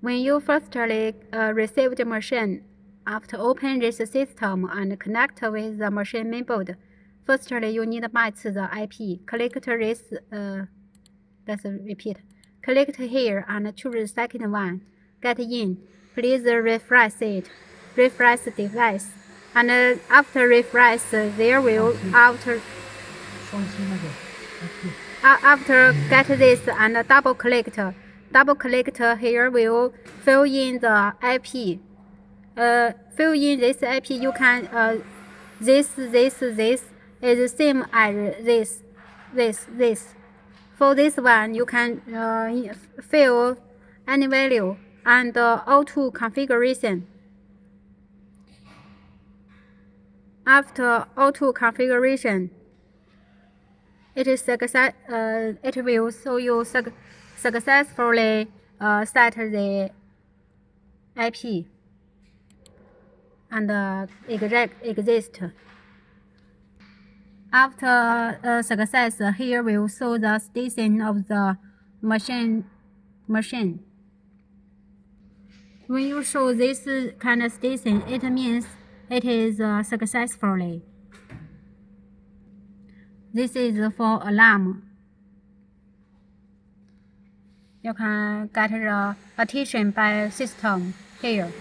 when you firstly receive the machine, after open this system and connect with the machine mainboard, firstly you need to match the IP. Click this. Let's repeat. Click here and choose the second one. Get in. Please refresh it. Refresh the device. And after refresh, there will after get this and double click here will fill in the IP. Fill in this IP. You can this is the same as this. For this one, you can fill any value and auto configuration. After auto configuration, it will show you successfully set the IP and exist. After success, here will show the station of the machine. When you show this kind of station, it means it is successfully. This is for alarm. You can get the attention by system here.